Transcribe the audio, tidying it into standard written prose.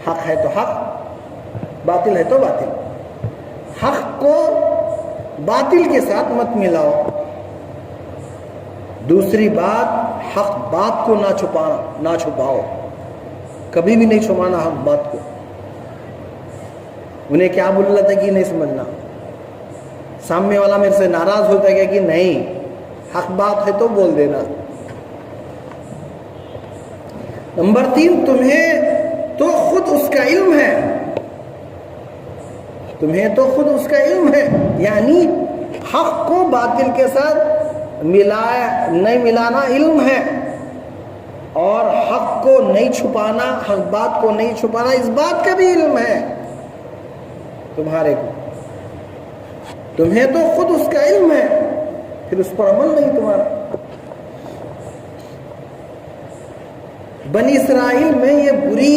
حق ہے تو حق، باطل ہے تو باطل. حق کو باطل کے ساتھ مت ملاؤ. دوسری بات، حق بات کو نہ چھپاؤ. کبھی بھی نہیں چھپانا حق بات کو. انہیں کیا بول رہا تھا کہ نہیں سمجھنا. سامنے والا میرے سے ناراض ہوتا ہے کہ نہیں، حق بات ہے تو بول دینا. نمبر 3، تمہیں تو خود اس کا علم ہے. تمہیں تو خود اس کا علم ہے، یعنی حق کو باطل کے ساتھ نہیں ملانا علم ہے، اور حق کو نہیں چھپانا، حق بات کو نہیں چھپانا، اس بات کا بھی علم ہے تمہارے کو. تمہیں تو خود اس کا علم ہے، پھر اس پر عمل نہیں تمہارا. بنی اسرائیل میں یہ بری